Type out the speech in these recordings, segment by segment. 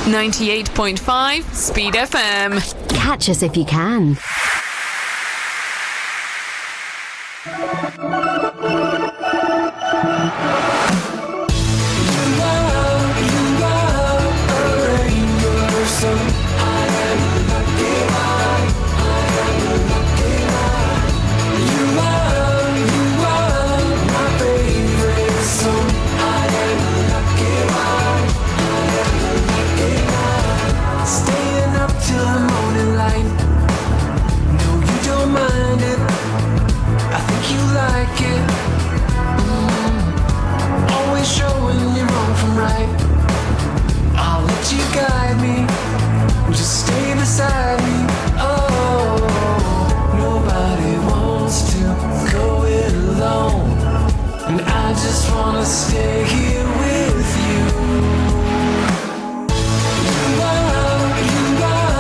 98.5 Speed FM. Catch us if you can. Stay here with you. You are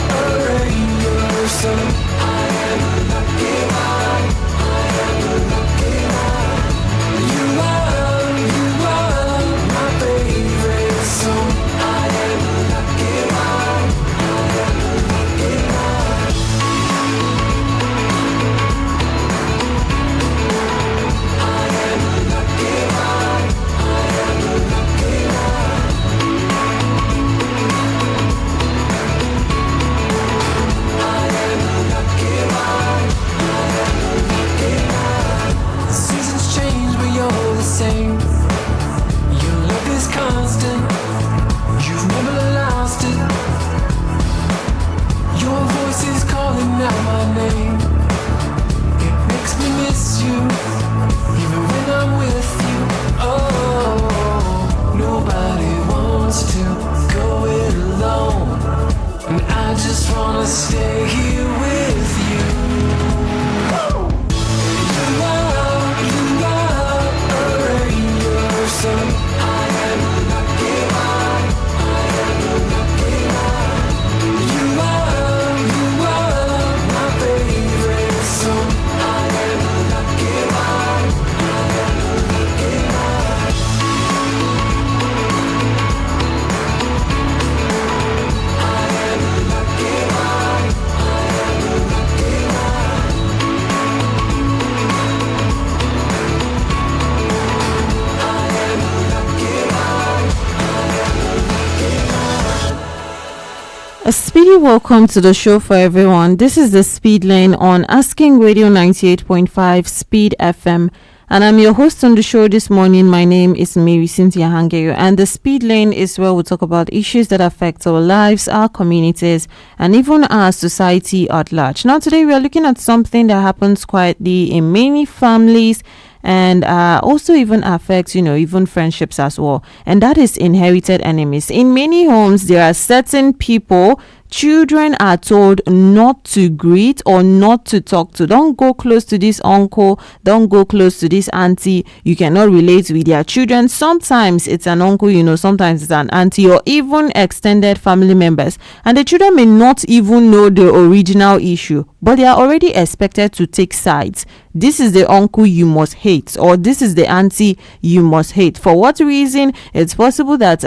a rainbow, so I am a lucky one. I am a lucky one. You are my favorite song. I am a lucky one. I am a lucky one. I am a lucky one. Seasons change, but you're the same. Your love is constant. You've never lost it. Your voice is calling out my name. It makes me miss you, even when I'm with you. Oh, nobody wants to go it alone, and I just wanna stay here with you. So I am a lucky one. I am a lucky one. You are my favorite song. I am a lucky one. I am a lucky one. I am a lucky one. I am a lucky A speedy welcome to the show for everyone. This is the Speed Lane on Asking Radio 98.5 Speed FM. And I'm your host on the show this morning. My name is Marysyntia Hangeior. And the Speed Lane is where we talk about issues that affect our lives, our communities, and even our society at large. Now, today we are looking at something that happens quietly in many families and also even affects, even friendships as well. And that is inherited enemies. In many homes, there are certain people children are told not to greet or not to talk to. Don't go close to this uncle. Don't go close to this auntie. You cannot relate with their children. Sometimes it's an uncle, sometimes it's an auntie or even extended family members. And the children may not even know the original issue, but they are already expected to take sides. This is the uncle you must hate, or this is the auntie you must hate. For what reason? It's possible that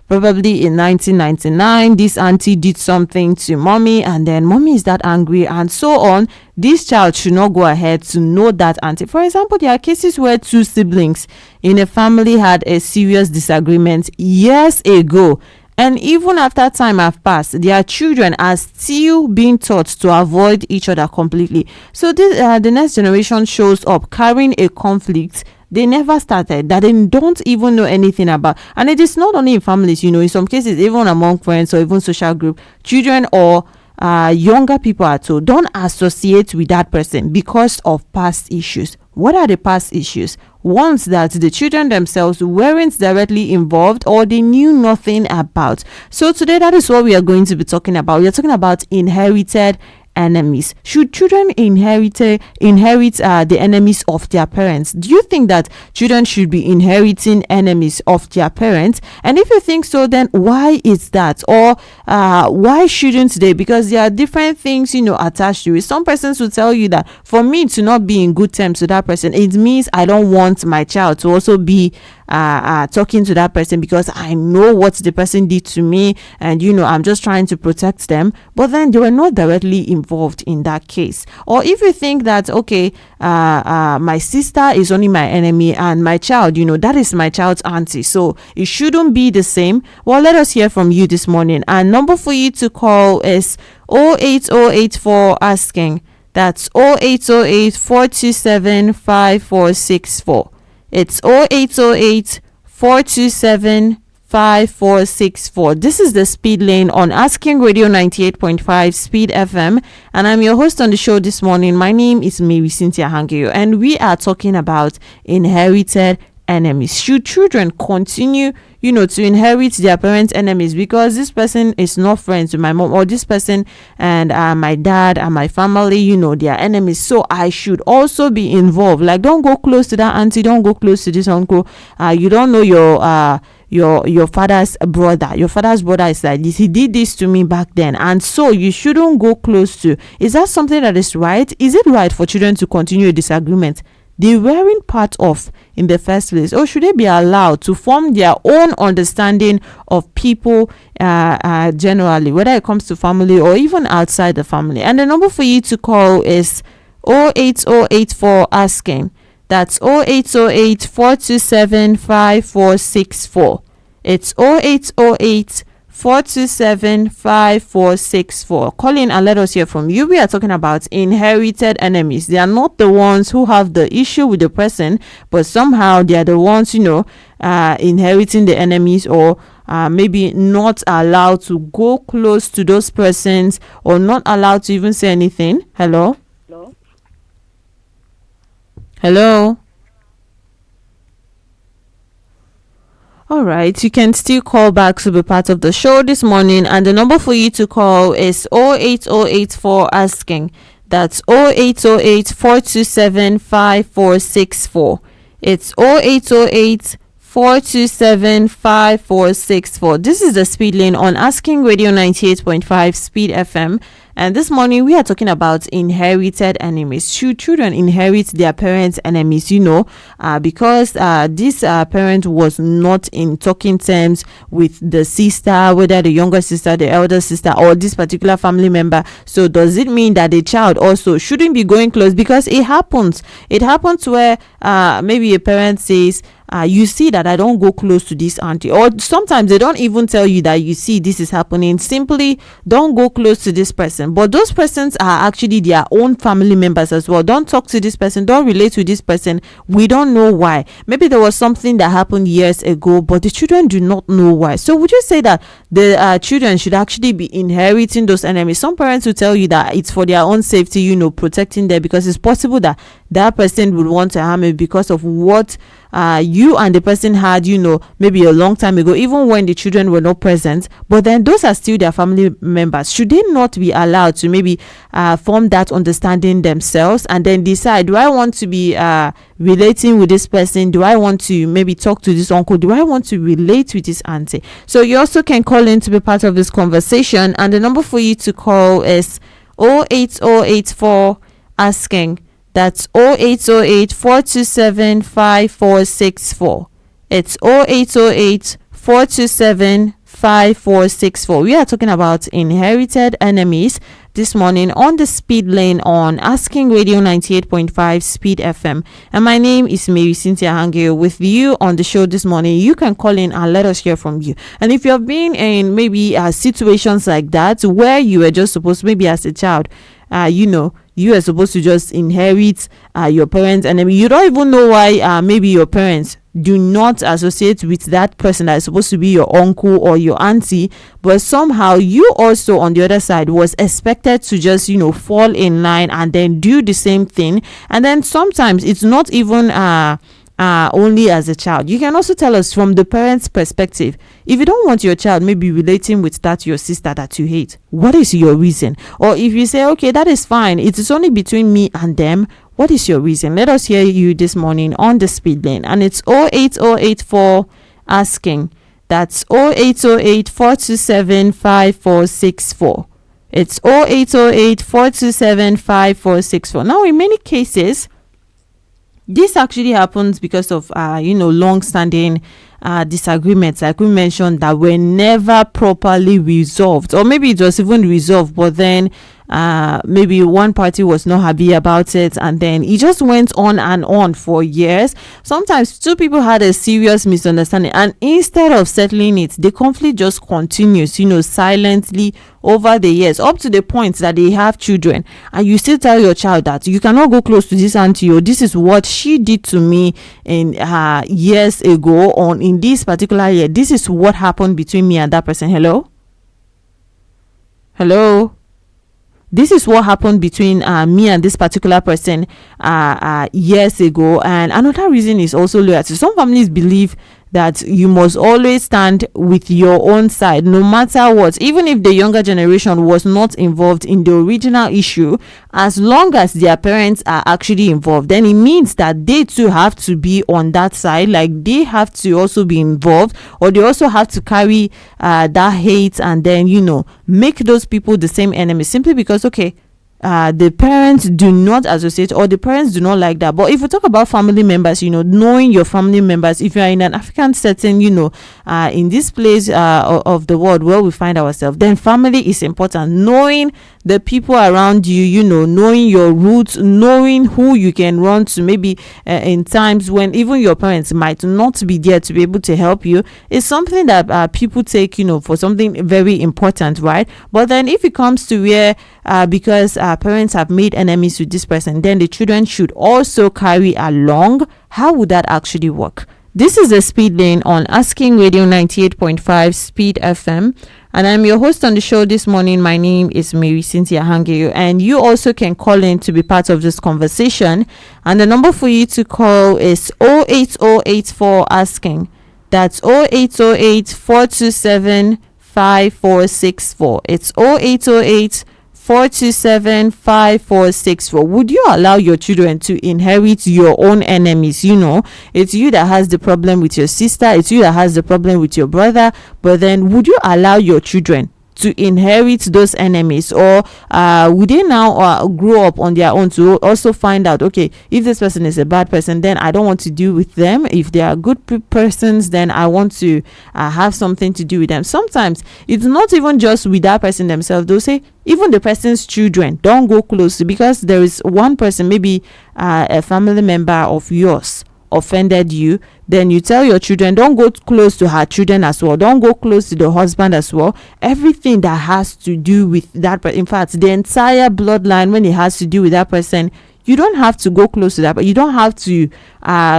probably in 1999, this auntie did something to mommy, and then mommy is that angry, and so on. This child should not go ahead to know that auntie. For example, there are cases where two siblings in a family had a serious disagreement years ago. And even after time have passed, their children are still being taught to avoid each other completely. So this, the next generation shows up carrying a conflict they never started, that they don't even know anything about. And it is not only in families, in some cases, even among friends or even social group, children or younger people are told, don't associate with that person because of past issues. What are the past issues? Ones that the children themselves weren't directly involved or they knew nothing about. So today, that is what we are going to be talking about. We are talking about inherited enemies. Should children inherit the enemies of their parents? Do you think that children should be inheriting enemies of their parents? And if you think so, then why is that? Or why shouldn't they? Because there are different things attached to it. Some persons will tell you that for me to not be in good terms with that person, it means I don't want my child to also be talking to that person because I know what the person did to me, and I'm just trying to protect them, but then they were not directly involved in that case. Or if you think that, okay, my sister is only my enemy and my child, that is my child's auntie, so it shouldn't be the same. Well, let us hear from you this morning. And number for you to call is 08084 asking. That's 0808 427 5464. It's 0808 427 5464. This is the Speed Lane on Asking Radio 98.5 Speed FM, and I'm your host on the show this morning. My name is Marysyntia Hangeior, and we are talking about inherited enemies. Should children continue to inherit their parents' enemies because this person is not friends with my mom, or this person and my dad and my family, they are enemies, so I should also be involved? Like, don't go close to that auntie, don't go close to this uncle. You don't know your father's brother. Your father's brother is like this, he did this to me back then, and so you shouldn't go close to. Is that something that is right? Is it right for children to continue a disagreement they weren't part of in the first place? Or should they be allowed to form their own understanding of people generally, whether it comes to family or even outside the family? And the number for you to call is 08084 asking. That's 0808 427 5464. It's 0808 427 5464. Call in and let us hear from you. We are talking about inherited enemies. They are not the ones who have the issue with the person, but somehow they are the ones, inheriting the enemies, or maybe not allowed to go close to those persons, or not allowed to even say anything. Hello? Hello? All right, you can still call back to be part of the show this morning, and the number for you to call is 08084 asking. That's 0808 427 5464. It's 0808 427 5464. This is the Speed Lane on Asking Radio 98.5 Speed FM. And this morning we are talking about inherited enemies. Should children inherit their parents' enemies? Because this parent was not in talking terms with the sister, whether the younger sister, the elder sister, or this particular family member. So does it mean that the child also shouldn't be going close? Because it happens. It happens where maybe a parent says, you see that I don't go close to this auntie, or sometimes they don't even tell you that you see this is happening, simply don't go close to this person, but those persons are actually their own family members as well. Don't talk to this person, don't relate to this person. We don't know why. Maybe there was something that happened years ago, but the children do not know why. So would you say that the children should actually be inheriting those enemies? Some parents will tell you that it's for their own safety, protecting them, because it's possible that that person would want to harm you because of what you and the person had, maybe a long time ago, even when the children were not present. But then those are still their family members. Should they not be allowed to maybe form that understanding themselves, and then decide, do I want to be relating with this person? Do I want to maybe talk to this uncle? Do I want to relate with this auntie? So you also can call in to be part of this conversation, and the number for you to call is 08084 asking. That's 0808 427 5464. It's 0808 427 5464. We are talking about inherited enemies this morning on the Speed Lane on Asking Radio 98.5 Speed FM. And my name is Marysyntia Hangeior with you on the show this morning. You can call in and let us hear from you. And if you've been in maybe situations like that where you were just supposed, maybe as a child, you are supposed to just inherit your parents' enemy. You don't even know why maybe your parents do not associate with that person that is supposed to be your uncle or your auntie, but somehow you also on the other side was expected to just fall in line and then do the same thing. And then sometimes it's not even only as a child. You can also tell us from the parents' perspective, if you don't want your child maybe relating with that your sister that you hate, what is your reason? Or if you say, okay, that is fine, it is only between me and them, what is your reason? Let us hear you this morning on the Speed Lane. And it's 08084 asking. That's 0808 427 5464. It's 0808 427 5464. Now, in many cases, This actually happens because of long-standing disagreements, like we mentioned, that were never properly resolved, or maybe it was even resolved, but then maybe one party was not happy about it, and then it just went on and on for years. Sometimes two people had a serious misunderstanding, and instead of settling it, the conflict just continues, silently over the years, up to the point that they have children, and you still tell your child that you cannot go close to this auntie, or this is what she did to me in years ago, on in this particular year, this is what happened between me and that person. Hello, this is what happened between me and this particular person years ago. And another reason is also loyalty. Some families believe that you must always stand with your own side no matter what, even if the younger generation was not involved in the original issue. As long as their parents are actually involved, then it means that they too have to be on that side, like they have to also be involved, or they also have to carry that hate, and then make those people the same enemy, simply because the parents do not associate, or the parents do not like that. But if we talk about family members, knowing your family members, if you are in an African setting, in this place of the world where we find ourselves, then family is important. Knowing the people around you, knowing your roots, knowing who you can run to, maybe in times when even your parents might not be there to be able to help you, is something that people take, for something very important, right? But then if it comes to where because parents have made enemies with this person, then the children should also carry along, how would that actually work? This is the Speed Lane on Asking Radio 98.5 Speed FM, and I'm your host on the show this morning. My name is Marysyntia Hangeior, and you also can call in to be part of this conversation, and the number for you to call is 08084 asking. That's 0808 427 5464. It's 0808 427 5464. Would you allow your children to inherit your own enemies? It's you that has the problem with your sister, it's you that has the problem with your brother, but then would you allow your children to inherit those enemies, or would they now grow up on their own to also find out, okay, if this person is a bad person, then I don't want to deal with them. If they are good persons, then I want to have something to do with them. Sometimes it's not even just with that person themselves. They'll say even the person's children, don't go close, because there is one person, maybe a family member of yours offended you, then you tell your children, don't go close to her children as well, don't go close to the husband as well. Everything that has to do with that, in fact the entire bloodline, when it has to do with that person, you don't have to go close to that, but you don't have to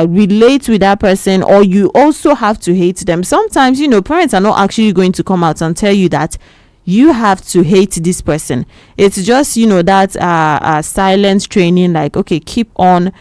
relate with that person, or you also have to hate them. Sometimes parents are not actually going to come out and tell you that you have to hate this person. It's just that silent training, like, okay, keep on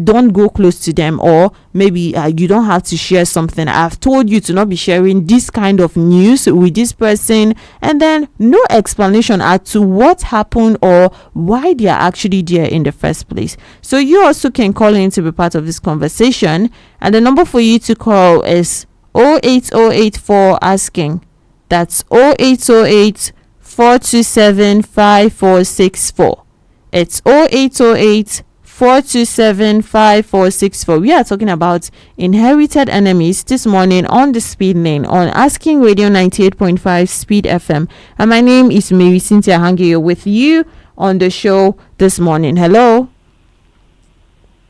don't go close to them, or maybe you don't have to share something. I've told you to not be sharing this kind of news with this person, and then no explanation as to what happened or why they are actually there in the first place. So you also can call in to be part of this conversation, and the number for you to call is 08084 asking. That's 0808 427 5464. It's 0808 427 5464. We are talking about inherited enemies this morning on the Speed Lane on Asking Radio 98.5 Speed FM. And my name is Marysyntia Hangeior with you on the show this morning. Hello.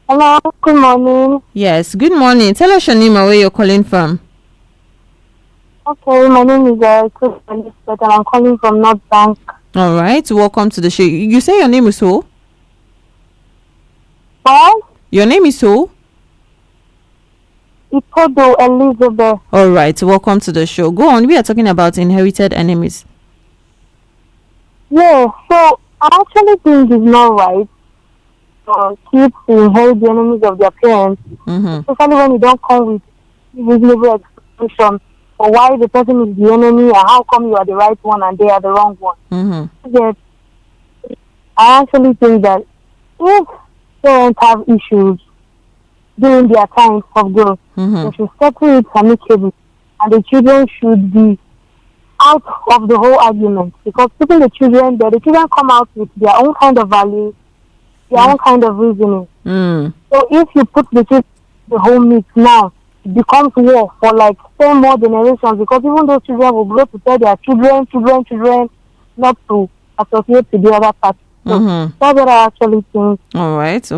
Hello, good morning. Yes, good morning. Tell us your name and where you're calling from. Okay, my name is Chris and I'm calling from North Bank. All right, welcome to the show. You say your name is who? Well, Your name is who? Ipodo Elizabeth. All right, welcome to the show. Go on. We are talking about inherited enemies. Yeah, so I actually think it's not right for kids to inherit the enemies of their parents, especially when you don't come with reasonable explanation for why the person is the enemy and how come you are the right one and they are the wrong one. Yet, I actually think that if parents have issues during their time of growth, they should settle it amicably, and the children should be out of the whole argument, because putting the children there, the children come out with their own kind of values, their own kind of reasoning. So if you put the whole mix now, it becomes war for like 10 more generations, because even those children will grow to tell their children not to associate with the other party. So that's what I actually think. All right.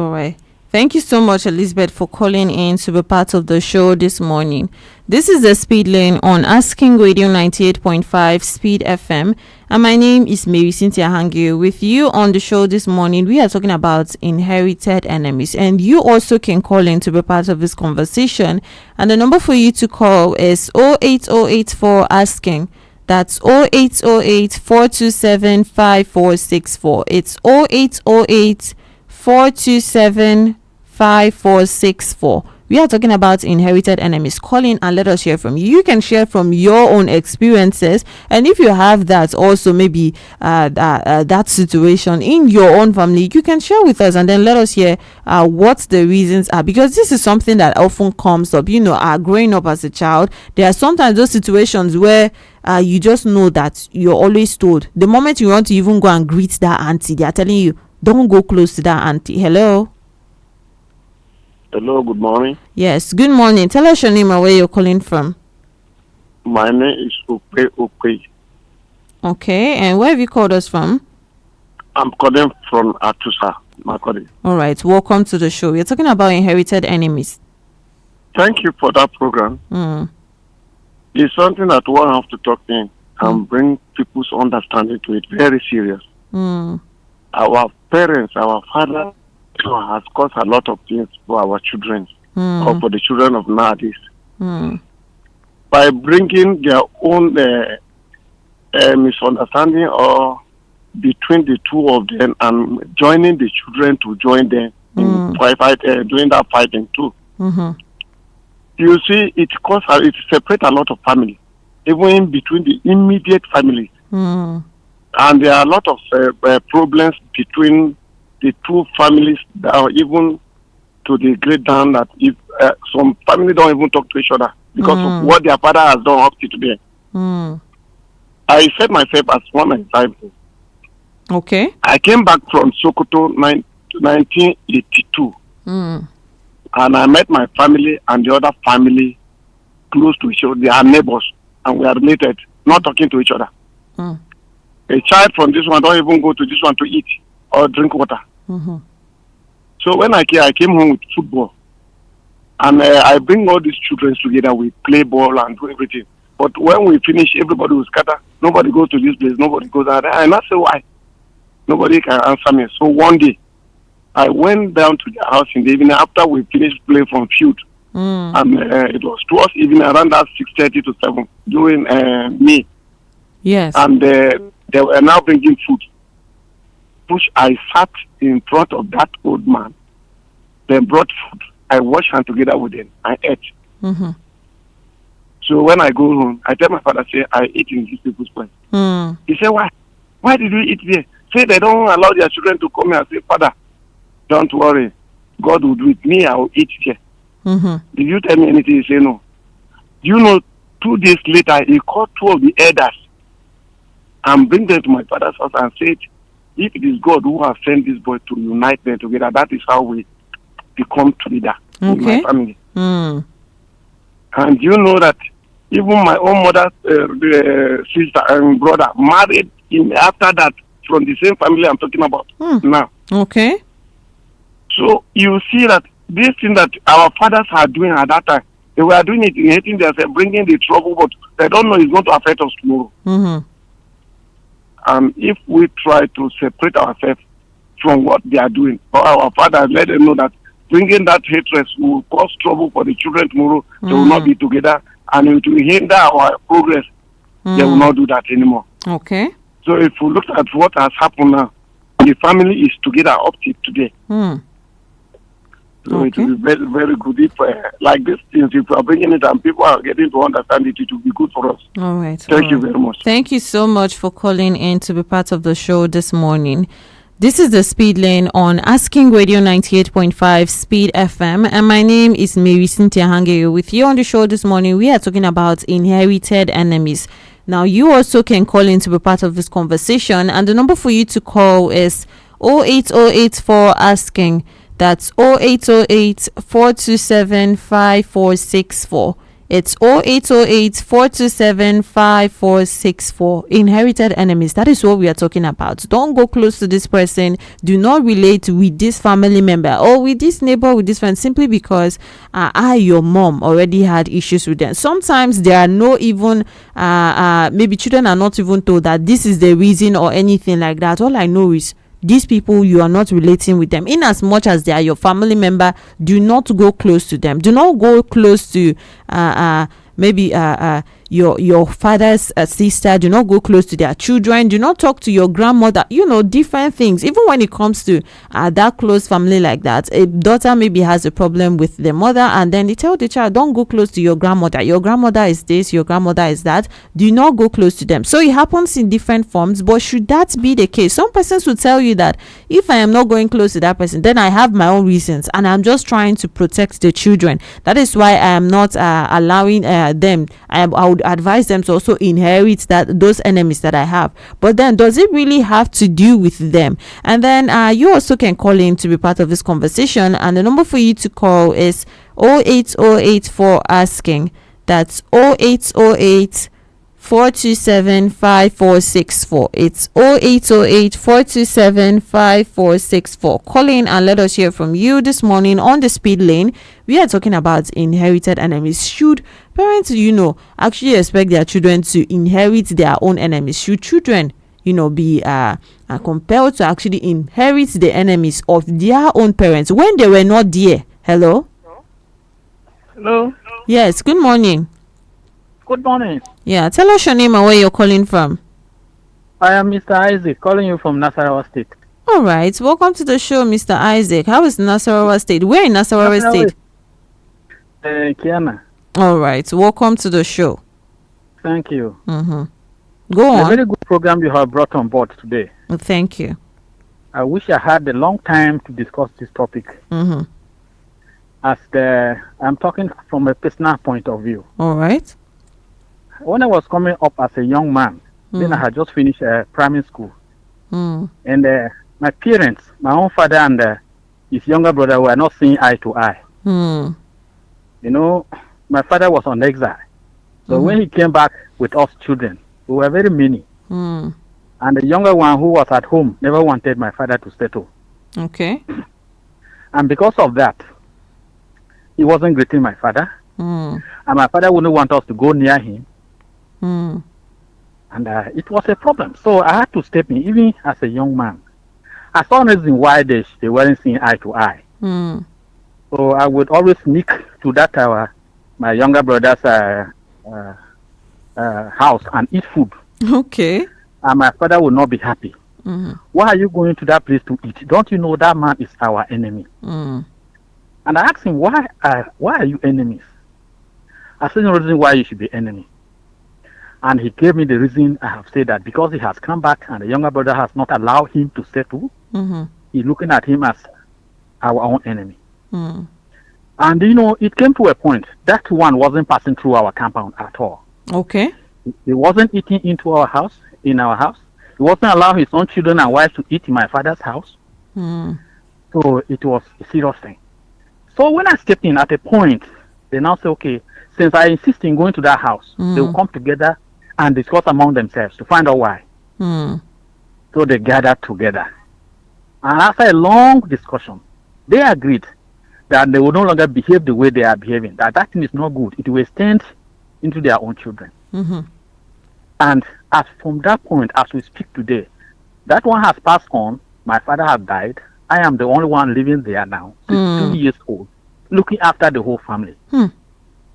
Thank you so much, Elizabeth, for calling in to be part of the show this morning. This is the Speed Lane on Asking Radio 98.5 Speed FM, and my name is Marysyntia Hangeior. With you on the show this morning, we are talking about inherited enemies, and you also can call in to be part of this conversation. And the number for you to call is 08084 asking. That's 0808 427 5464. It's 0808 427 5464. We are talking about inherited enemies. Call in and let us hear from you. You can share from your own experiences, and if you have that also, maybe that situation in your own family, you can share with us and then let us hear what the reasons are, because this is something that often comes up. Growing up as a child, there are sometimes those situations where you just know that you're always told, the moment you want to even go and greet that auntie, they are telling you, don't go close to that auntie. Hello. Hello, good morning. Yes, good morning. Tell us your name and where you're calling from. My name is Ope. Okay, and where have you called us from? I'm calling from Atusa, Makodi. All right, welcome to the show. We're talking about inherited enemies. Thank you for that program. It's something that one have to talk in and bring people's understanding to it. Very serious. Our parents, our father, has caused a lot of things for our children or for the children of nowadays by bringing their own misunderstanding or between the two of them and joining the children to join them in doing that fighting too. You see, it separates a lot of family, even in between the immediate families, and there are a lot of problems between the two families that are even to the great down that if some family don't even talk to each other because of what their father has done up to today. I set myself as one example. Okay. I came back from Sokoto 1982, and I met my family and the other family close to each other. They are neighbors and we are related, not talking to each other. A child from this one don't even go to this one to eat or drink water. So when I came home with football, and I bring all these children together, we play ball and do everything. But when we finish, everybody will scatter. Nobody goes to this place, nobody goes out there. And I say, why? Nobody can answer me. So one day, I went down to their house in the evening after we finished playing from field. And it was towards evening around that 6:30 to 7 during May. Yes. And they were now bringing food. I sat in front of that old man. They brought food. I washed hands together with them. I ate. So when I go home, I tell my father, say, I eat in these people's place. He said, why? Why did you eat there? Say they don't allow their children to come here. I say, Father, don't worry. God will do it. Me, I will eat here. Did you tell me anything? He say, no. You know, 2 days later, he called 2 of the elders and bring them to my father's house and said, if it is God who has sent this boy to unite them together, that is how we become together in my family. And you know that even my own mother, sister and brother married him after that from the same family I'm talking about now. Okay. So you see that this thing that our fathers are doing at that time, they were doing it, hating themselves, bringing the trouble, but they don't know it's going to affect us tomorrow. And if we try to separate ourselves from what they are doing, or our fathers, let them know that bringing that hatred will cause trouble for the children tomorrow. They will not be together, and it will hinder our progress. They will not do that anymore. Okay. So if we look at what has happened now, the family is together up to today. So it will be very, very good if, like this things, if we are bringing it and people are getting to understand it, it will be good for us. All right. Thank you very much. Thank you so much for calling in to be part of the show this morning. This is the Speed Lane on Asking Radio 98.5 Speed FM, and my name is Marysyntia Hangeior. With you on the show this morning, we are talking about inherited enemies. Now, you also can call in to be part of this conversation, and the number for you to call is 08084 asking. That's 0808 427 5464. It's 0808 427 5464. Inherited enemies. That is what we are talking about. Don't go close to this person. Do not relate with this family member or with this neighbor, with this friend, simply because your mom already had issues with them. Sometimes there are no even, maybe children are not even told that this is the reason or anything like that. All I know is these people, you are not relating with them. In as much as they are your family member, do not go close to them. Do not go close to maybe your father's sister. Do not go close to their children. Do not talk to your grandmother. Different things. Even when it comes to that close family like that, a daughter maybe has a problem with the mother, and then they tell the child, don't go close to your grandmother. Your grandmother is this, your grandmother is that. Do not go close to them. So it happens in different forms. But should that be the case? Some persons will tell you that if I am not going close to that person, then I have my own reasons, and I'm just trying to protect the children. That is why I am not allowing them. I would advise them to also inherit those enemies that I have. But then, does it really have to do with them? And then you also can call in to be part of this conversation, and the number for you to call is 08084 for asking. That's 0808 427 5464. It's 0808 427 5464. Call in and let us hear from you this morning on the speed lane. We are talking about inherited enemies. Should parents, actually expect their children to inherit their own enemies? Should children, be compelled to actually inherit the enemies of their own parents when they were not there? Hello? Hello. Yes, good morning. Good morning. Yeah, tell us your name and where you're calling from. I am Mr. Isaac calling you from Nasarawa State. All right, welcome to the show, Mr. Isaac. How is Nasarawa State? Where in Nasarawa State? Kiana. All right, welcome to the show. Thank you. Go on. A very good program you have brought on board today. Thank you. I wish I had a long time to discuss this topic. As I'm talking from a personal point of view. All right. When I was coming up as a young man, then I had just finished primary school. And my parents, my own father and his younger brother were not seeing eye to eye. My father was on exile. So when he came back with us children, we were very many. And the younger one who was at home never wanted my father to settle. Okay. And because of that, he wasn't greeting my father. And my father wouldn't want us to go near him. And it was a problem. So I had to step in, even as a young man. I saw no reason why they weren't seeing eye to eye. So I would always sneak to that my younger brother's house and eat food. Okay. And my father would not be happy. Why are you going to that place to eat? Don't you know that man is our enemy? And I asked him, why are you enemies? I said, no reason why you should be enemy. And he gave me the reason. I have said that because he has come back and the younger brother has not allowed him to settle, he's looking at him as our own enemy. And it came to a point that one wasn't passing through our compound at all. Okay. He wasn't eating in our house. He wasn't allowing his own children and wife to eat in my father's house. So it was a serious thing. So when I stepped in at a point, they now say, okay, since I insist in going to that house, they will come together and discuss among themselves to find out why. So they gathered together. And after a long discussion, they agreed that they will no longer behave the way they are behaving, that thing is not good. It will extend into their own children. And as from that point, as we speak today, that one has passed on. My father has died. I am the only one living there now, 62 years old, looking after the whole family.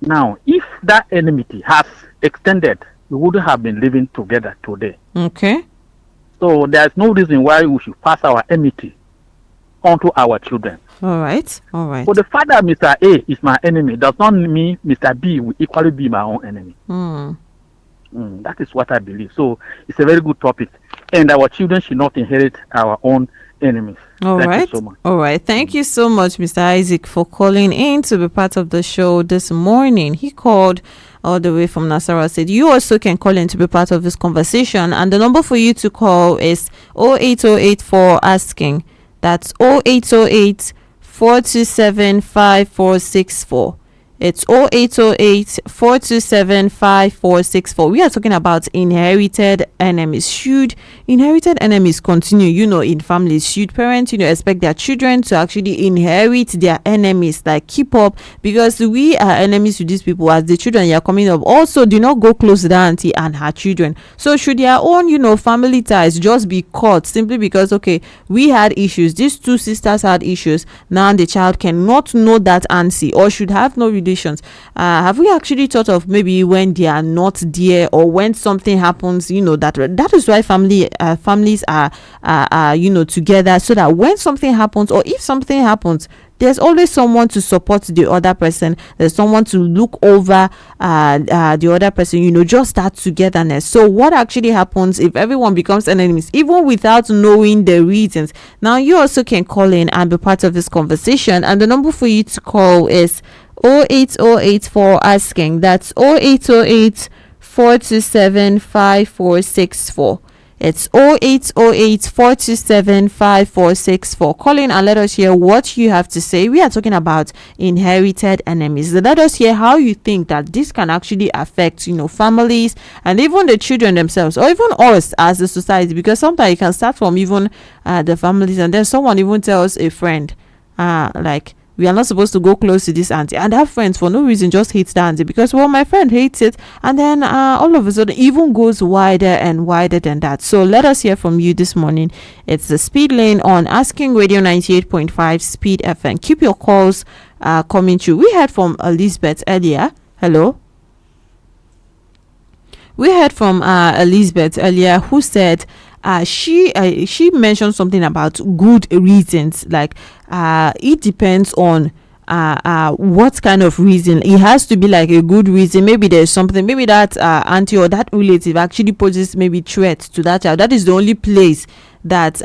Now, if that enmity has extended, we wouldn't have been living together today. Okay. So there's no reason why we should pass our enmity onto our children. All right. For the father, Mr. A is my enemy, does not mean Mr. B will equally be my own enemy. That is what I believe. So it's a very good topic. And our children should not inherit our own enemies. Thank you so much. All right. Thank you so much, Mr. Isaac, for calling in to be part of the show this morning. He called all the way from Nasarawa State. You also can call in to be part of this conversation. And the number for you to call is 08084 asking. That's 0808 427-5464. It's 0808-427-5464. We are talking about inherited enemies. Should inherited enemies continue, in families? Should parents, expect their children to actually inherit their enemies, like keep up? Because we are enemies to these people as the children are coming up. Also, do not go close to the auntie and her children. So should their own, family ties just be cut simply because, okay, we had issues, these two sisters had issues, now the child cannot know that auntie or should have no relations? Have we actually thought of maybe when they are not there or when something happens, that is why families are together, so that when something happens or if something happens, there's always someone to support the other person. There's someone to look over the other person, just that togetherness. So what actually happens if everyone becomes enemies, even without knowing the reasons? Now, you also can call in and be part of this conversation. And the number for you to call is 08084 asking. That's 0808 427 5464. It's 0808 427 5464. Call in and let us hear what you have to say. We are talking about inherited enemies. Let us hear how you think that this can actually affect, families and even the children themselves, or even us as a society. Because sometimes it can start from even the families, and then someone even tells a friend, like, we are not supposed to go close to this auntie, and that friends for no reason just hates the auntie because, well, my friend hates it, and then all of a sudden even goes wider and wider than that. So let us hear from you this morning. It's the Speed Lane on Asking Radio 98.5 Speed FM. Keep your calls coming through. We heard from Elizabeth earlier. Hello. We heard from Elizabeth earlier, who said she mentioned something about good reasons, like it depends on what kind of reason. It has to be like a good reason. Maybe there's something, maybe that auntie or that relative actually poses maybe threat to that child. That is the only place that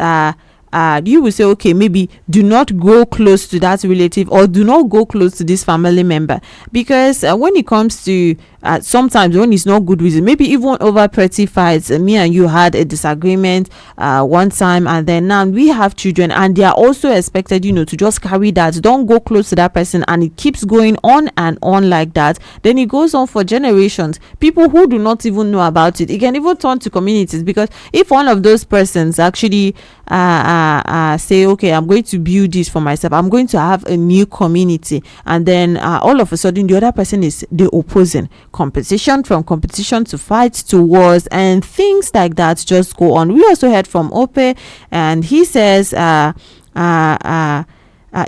you will say, okay, maybe do not go close to that relative or do not go close to this family member. Because when it comes to sometimes when it's not good reason, maybe even over petty fights, me and you had a disagreement one time, and then now we have children and they are also expected to just carry that. Don't go close to that person, and it keeps going on and on like that. Then it goes on for generations. People who do not even know about it, it can even turn to communities. Because if one of those persons actually say, okay, I'm going to build this for myself, I'm going to have a new community, and then all of a sudden the other person is the opposing, competition, from competition to fights to wars and things like that just go on. We also heard from Ope, and he says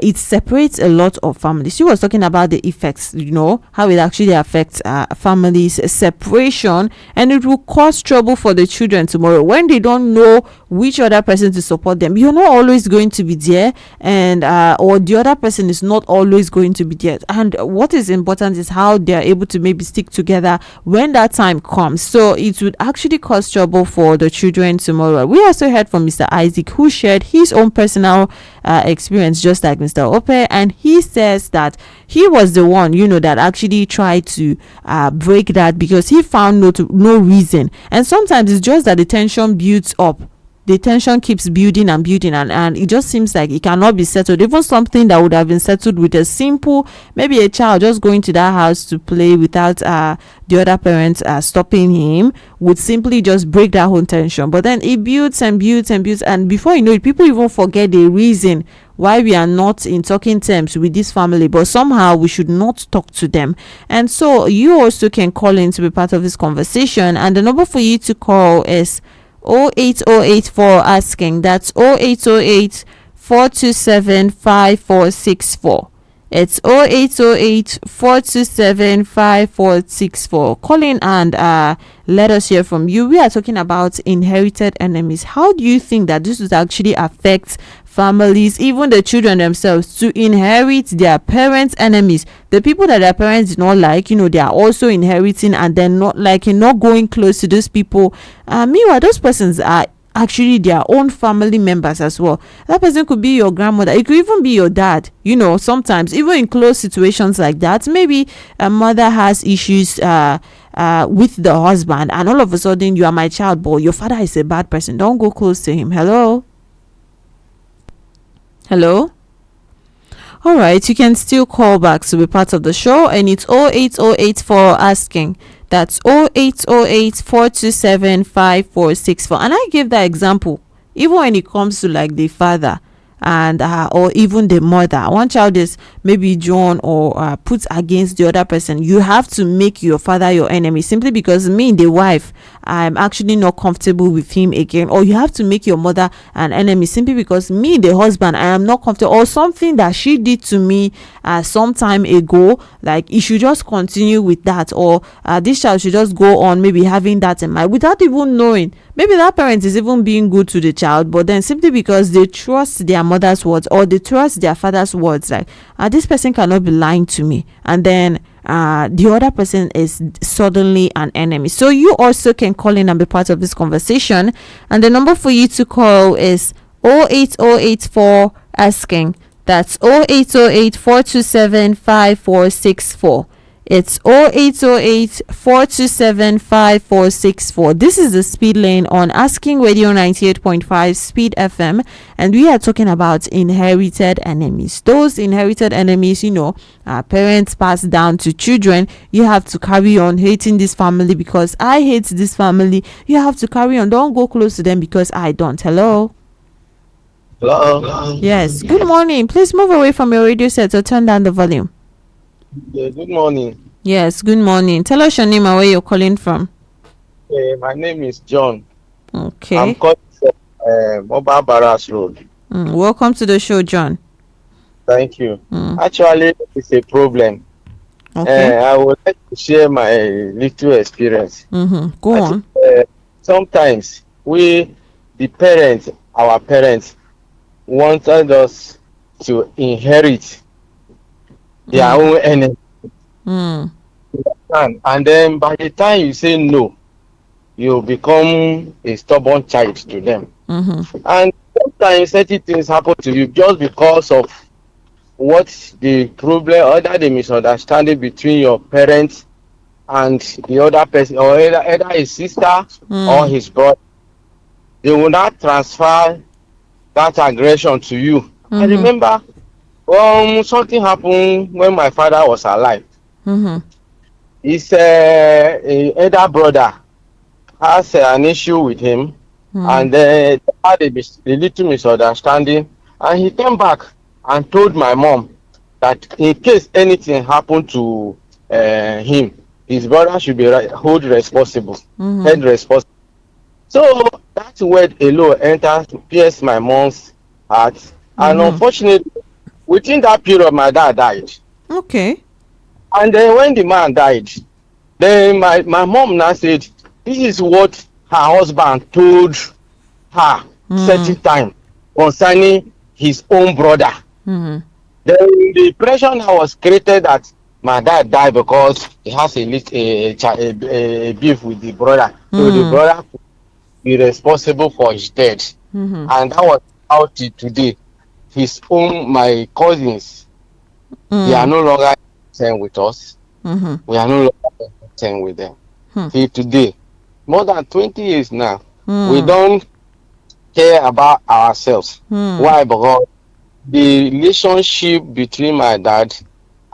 it separates a lot of families. She was talking about the effects, how it actually affects families, separation, and it will cause trouble for the children tomorrow when they don't know which other person to support them. You're not always going to be there, and or the other person is not always going to be there. And what is important is how they are able to maybe stick together when that time comes. So it would actually cause trouble for the children tomorrow. We also heard from Mr. Isaac, who shared his own personal experience, just like Mr. Ope, and he says that he was the one that actually tried to break that because he found no reason. And sometimes it's just that the tension builds up. The tension keeps building and building, and it just seems like it cannot be settled. Even something that would have been settled with a simple, maybe a child just going to that house to play without the other parents stopping him, would simply just break that whole tension. But then it builds and builds and builds, and before you know it, people even forget the reason why we are not in talking terms with this family, but somehow we should not talk to them. And so you also can call in to be part of this conversation, and the number for you to call is 08084 asking. That's 0808 427 5464. It's 0808 427 5464. Call in and let us hear from you. We are talking about inherited enemies. How do you think that this would actually affect families, even the children themselves, to inherit their parents' enemies? The people that their parents did not like, they are also inheriting, and they're not liking, not going close to those people. Meanwhile, those persons are actually their own family members as well. That person could be your grandmother, it could even be your dad. Sometimes even in close situations like that, maybe a mother has issues with the husband, and all of a sudden you are my child, but your father is a bad person. Don't go close to him. Hello. All right, you can still call back to be part of the show, and it's 08084 for asking. That's 0808 427 5464. And I give that example, even when it comes to like the father and or even the mother. One child is maybe drawn or put against the other person. You have to make your father your enemy simply because me, the wife, I'm actually not comfortable with him again. Or you have to make your mother an enemy simply because me, the husband, I am not comfortable, or something that she did to me some time ago. Like, you should just continue with that, or this child should just go on maybe having that in mind without even knowing. Maybe that parent is even being good to the child, but then simply because they trust their mother's words or they trust their father's words, like this person cannot be lying to me, and then the other person is suddenly an enemy. So you also can call in and be part of this conversation, and the number for you to call is 08084 asking. That's 0808 427 5464. It's 0808 427 5464. This is the Speed Lane on Asking Radio 98.5 Speed FM, and we are talking about inherited enemies. Those inherited enemies, parents pass down to children. You have to carry on hating this family because I hate this family. You have to carry on. Don't go close to them because I don't. Hello? Hello. Yes. Good morning. Please move away from your radio set or turn down the volume. Yeah, good morning. Yes, good morning. Tell us your name and where you're calling from. My name is John. Okay. I'm calling from Mobile Barras Road. Welcome to the show, John. Thank you. Actually, it's a problem. Okay. I would like to share my little experience. Go on. Sometimes our parents, wanted us to inherit their own enemy. And then by the time you say no, you become a stubborn child to them. And sometimes certain things happen to you just because of what the problem, either the misunderstanding between your parents and the other person, or either his sister or his brother. They will not transfer that aggression to you. I remember something happened when my father was alive. His elder brother has an issue with him, and they had a little misunderstanding, and he came back and told my mom that in case anything happened to him, his brother should be held responsible. So that word alone entered to pierce my mom's heart, and unfortunately, within that period, my dad died. Okay. And then when the man died, then my mom now said, this is what her husband told her certain time concerning his own brother. Then the impression that was created that my dad died because he has a beef with the brother. So the brother could be responsible for his death. And that was how till today. My cousins, they are no longer with us. We are no longer with them. Till today, more than 20 years now, we don't care about ourselves. Why? Because the relationship between my dad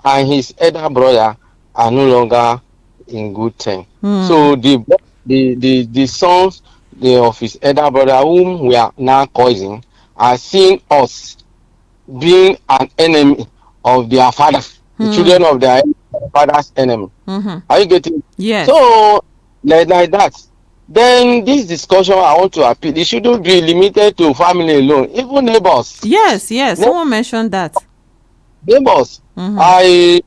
and his elder brother are no longer in good terms. So the sons of his elder brother, whom we are now causing, are seeing us being an enemy of their father, the children of their father's enemy. Are you getting? Yes. So like that. Then this discussion I want to appeal, it shouldn't be limited to family alone, even neighbors. Yes. Someone mentioned that. Neighbors. I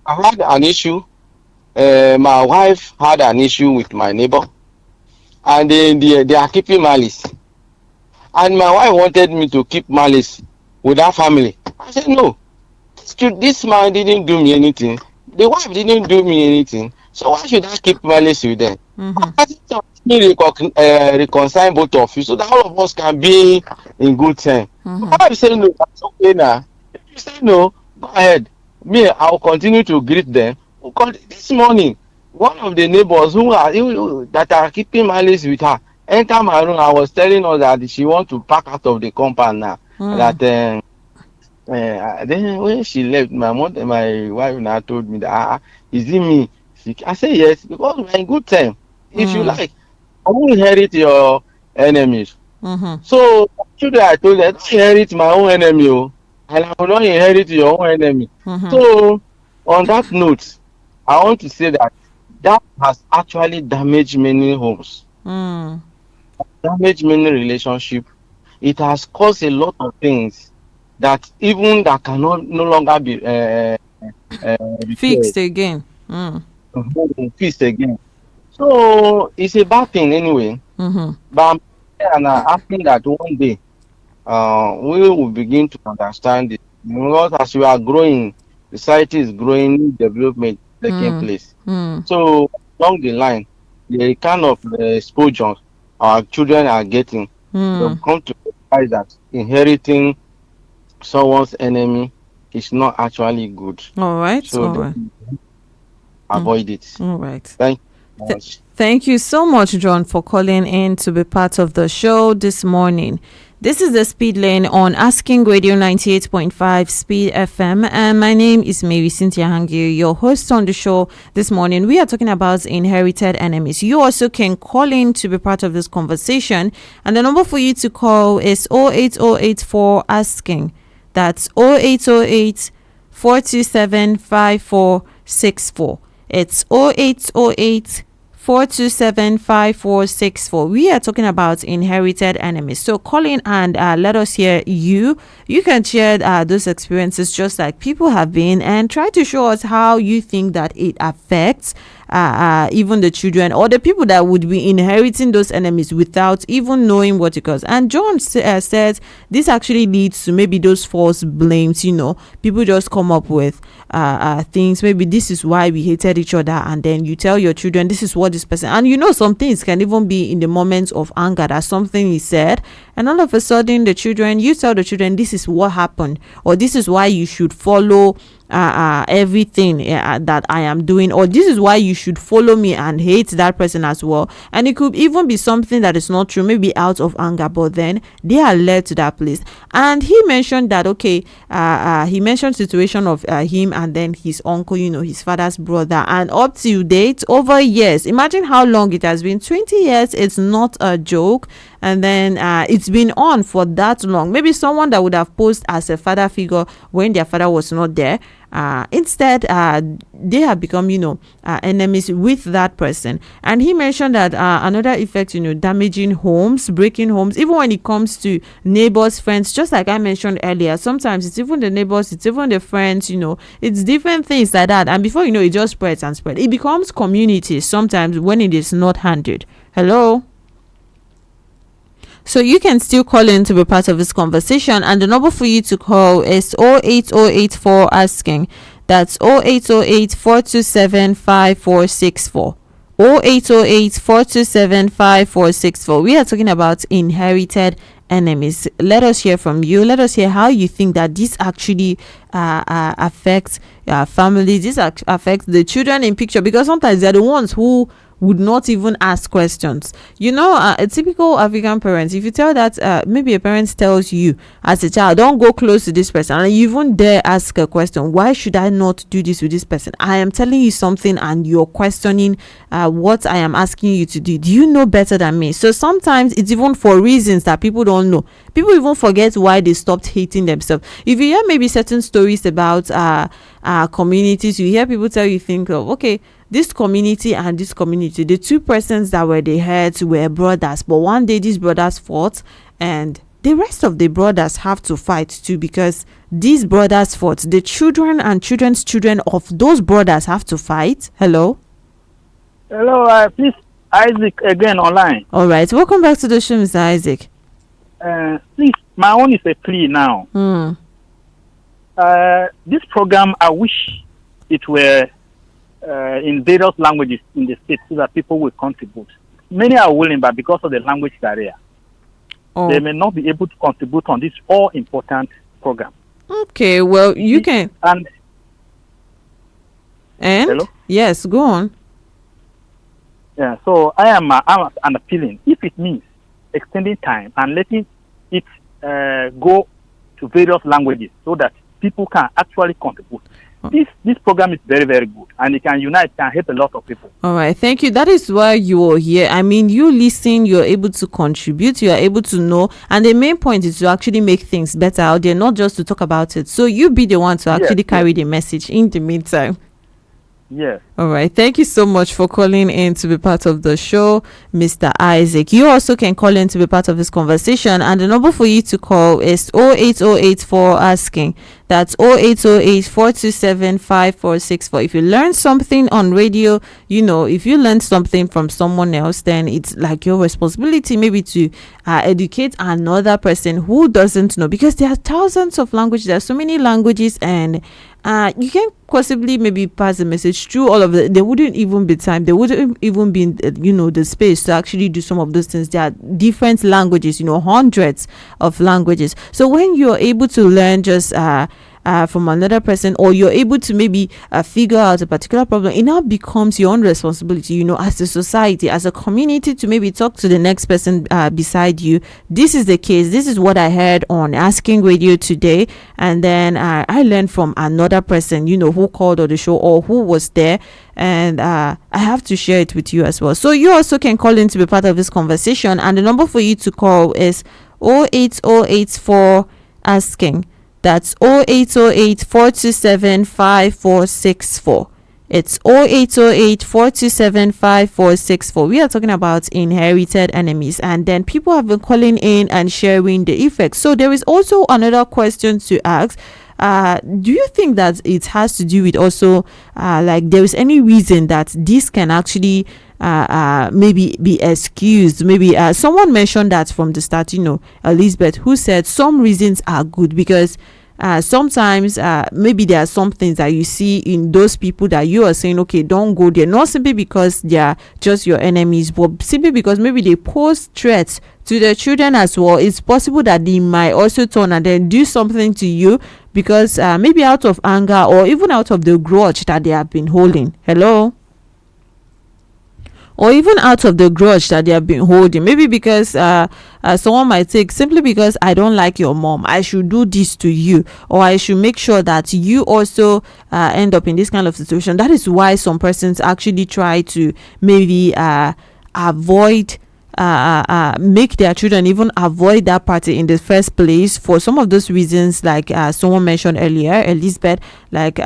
had an issue. My wife had an issue with my neighbor, and they are keeping malice. And my wife wanted me to keep malice with that family. I said no. This man didn't do me anything. The wife didn't do me anything. So why should I keep malice with them? I think reconcile both of you so that all of us can be in good time. My wife said no, that's okay now. If you say no, go ahead. Me, I'll continue to greet them. Because this morning, one of the neighbors that are keeping malice with her enter my room. I was telling her that she want to pack out of the compound now. That Then when she left, my wife now told me that, is it me? I say yes, because we're in good time. If you like, I will inherit your enemies. So today I told her, I don't inherit my own enemy, oh, and I will not inherit your own enemy. So on that note, I want to say that that has actually damaged many homes, damaged many relationships. It has caused a lot of things that even that cannot no longer be repaired, Fixed again. fixed again. So it's a bad thing anyway. But I'm asking that one day we will begin to understand it. Because as we are growing, society is growing, development taking place. So along the line, the kind of exposure our children are getting, they've come to realize that inheriting someone's enemy is not actually good. All right. So All they right. avoid it. All right. Thank you so much. Thank you so much, John, for calling in to be part of the show this morning. This is the Speed Lane on Asking Radio 98.5 Speed FM, and my name is Marysyntia Hangeior, your host on the show this morning. We are talking about inherited enemies. You also can call in to be part of this conversation, and the number for you to call is 08084 asking. That's 0808 427 5464. It's 0808 427 5464. We are talking about inherited enemies. So call in and let us hear you. You can share those experiences just like people have been, and try to show us how you think that it affects even the children or the people that would be inheriting those enemies without even knowing what it causes. And John says this actually leads to maybe those false blames. People just come up with things. Maybe this is why we hated each other, and then you tell your children this is what this person, and some things can even be in the moments of anger that something is said, and all of a sudden you tell the children this is what happened, or this is why you should follow everything that I am doing, or this is why you should follow me and hate that person as well. And it could even be something that is not true, maybe out of anger, but then they are led to that place. And he mentioned that he mentioned situation of him and then his uncle, his father's brother, and up to date over years. Imagine how long it has been. 20 years. It's not a joke. And then it's been on for that long. Maybe someone that would have posed as a father figure when their father was not there, instead they have become enemies with that person. And he mentioned that another effect, damaging homes, breaking homes, even when it comes to neighbors, friends, just like I mentioned earlier. Sometimes it's even the neighbors, it's even the friends, it's different things like that. And before it just spreads and spreads. It becomes communities sometimes when it is not handled. Hello. So you can still call in to be part of this conversation, and the number for you to call is 08084 asking. That's 0808 427 5464. 0808 427 5464. We are talking about inherited enemies. Let us hear from you. Let us hear how you think that this actually affects families. This affects the children in picture, because sometimes they're the ones who would not even ask questions. A typical African parent, if you tell that maybe a parent tells you as a child, don't go close to this person, and you even dare ask a question, why should I not do this with this person? I am telling you something and you're questioning what I am asking you to do. Do you know better than me? So sometimes it's even for reasons that people don't know. People even forget why they stopped hating themselves. If you hear maybe certain stories about communities, you hear people tell you, think of, okay, this community and this community, the two persons that were the heads were brothers, but one day these brothers fought, and the rest of the brothers have to fight too, because these brothers fought. The children and children's children of those brothers have to fight. Hello. Please, Isaac again online. All right, welcome back to the show, Mr. Isaac. Please, my own is a plea now. This program, I wish it were in various languages in the state, so that people will contribute. Many are willing, but because of the language barrier, they may not be able to contribute on this all important program. Okay, well, you can. And hello? Yes, go on. Yeah, so I'm appealing. If it means extending time and letting it go to various languages so that people can actually contribute. This program is very, very good, and it can unite, can help a lot of people. All right, thank you. That is why you are here. I mean, you listen, you're able to contribute, you are able to know, and the main point is to actually make things better out there, not just to talk about it. So you be the one to actually carry the message in the meantime. Yes. All right. Thank you so much for calling in to be part of the show, Mr. Isaac. You also can call in to be part of this conversation, and the number for you to call is 08084 for asking. That's 0808 427 5464. If you learn something on radio, if you learn something from someone else, then it's like your responsibility maybe to educate another person who doesn't know, because there are thousands of languages. There are so many languages, and you can possibly maybe pass a message through all of it. There wouldn't even be time. There wouldn't even be, the space to actually do some of those things. There are different languages, hundreds of languages. So when you're able to learn just from another person, or you're able to maybe figure out a particular problem, it now becomes your own responsibility, as a society, as a community, to maybe talk to the next person beside you. This is the case. This is what I heard on Asking Radio today, and then I learned from another person, who called on the show or who was there, and I have to share it with you as well. So you also can call in to be part of this conversation, and the number for you to call is 08084 asking. That's 0808 427 5464. It's 0808 427 5464. We are talking about inherited enemies, and then people have been calling in and sharing the effects. So there is also another question to ask. Do you think that it has to do with also like there is any reason that this can actually maybe be excused? Maybe someone mentioned that from the start, Elizabeth, who said some reasons are good because sometimes maybe there are some things that you see in those people that you are saying, okay, don't go there, not simply because they are just your enemies, but simply because maybe they pose threats to their children as well. It's possible that they might also turn and then do something to you because maybe out of anger or even out of the grudge that they have been holding. Hello? Or even out of the grudge that they have been holding. Maybe because someone might take, simply because I don't like your mom, I should do this to you, or I should make sure that you also end up in this kind of situation. That is why some persons actually try to maybe avoid make their children even avoid that party in the first place for some of those reasons, like someone mentioned earlier, Elizabeth, like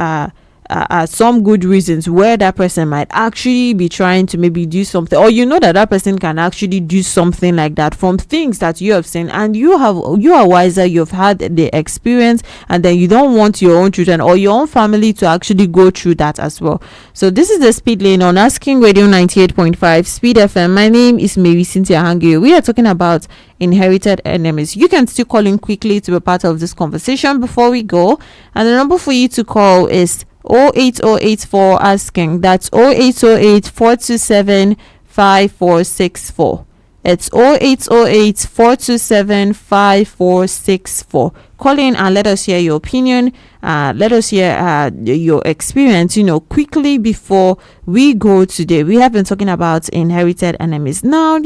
some good reasons where that person might actually be trying to maybe do something, or that person can actually do something like that from things that you have seen, and you are wiser, you've had the experience, and then you don't want your own children or your own family to actually go through that as well. So this is the Speed Lane on Asking Radio 98.5 Speed FM. My name is Marysyntia Hangeior. We are talking about inherited enemies. You can still call in quickly to be part of this conversation before we go, and the number for you to call is 08084 asking. That's 0808 427 5464. It's 0808 427 5464. Call in and let us hear your opinion. Let us hear your experience, quickly before we go today. We have been talking about inherited enemies. Now,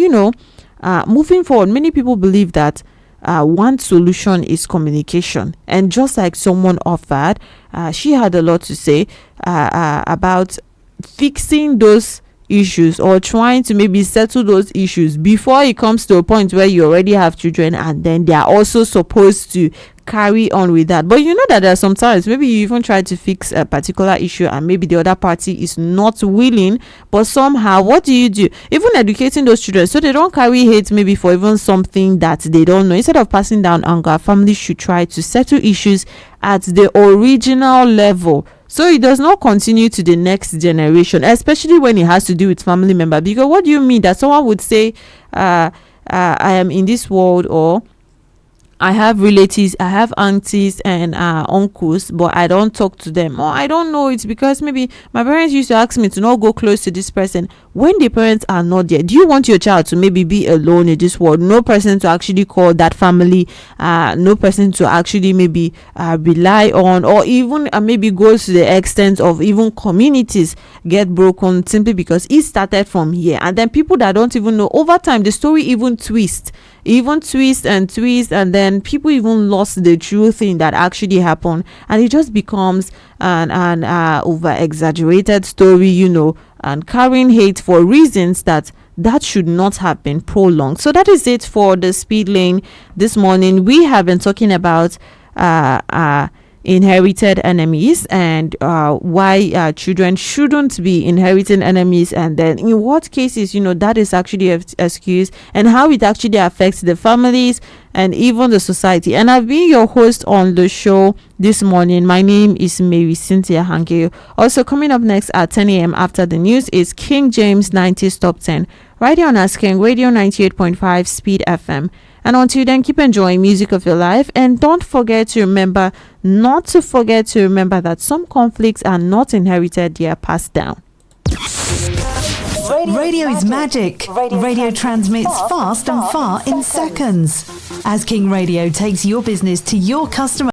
moving forward, many people believe that one solution is communication, and just like someone offered, she had a lot to say about fixing those issues or trying to maybe settle those issues before it comes to a point where you already have children and then they are also supposed to carry on with that. But that there are sometimes maybe you even try to fix a particular issue and maybe the other party is not willing, but somehow what do? Even educating those children so they don't carry hate maybe for even something that they don't know. Instead of passing down anger, families should try to settle issues at the original level, so it does not continue to the next generation, especially when it has to do with family member. Because what do you mean that someone would say, I am in this world, or I have relatives, I have aunties and uncles, but I don't talk to them, or I don't know, it's because maybe my parents used to ask me to not go close to this person. When the parents are not there, do you want your child to maybe be alone in this world? No person to actually call that family, no person to actually maybe rely on, or even maybe goes to the extent of even communities get broken simply because it started from here. And then people that don't even know, over time the story even twists. even twist and twist, and then people even lost the true thing that actually happened, and it just becomes an over exaggerated story, and carrying hate for reasons that should not have been prolonged. So that is it for the speed lane this morning. We have been talking about inherited enemies, and why children shouldn't be inheriting enemies, and then in what cases that is actually an excuse, and how it actually affects the families and even the society. And I've been your host on the show this morning. My name is Marysyntia Hangeior. Also coming up next at 10 a.m. after the news is King James 90s Top 10 right here on Asking Radio 98.5 Speed FM. And until then, keep enjoying music of your life, and don't forget to remember that some conflicts are not inherited, they are passed down. Radio is magic. Radio transmits fast and far in seconds. As King Radio takes your business to your customer.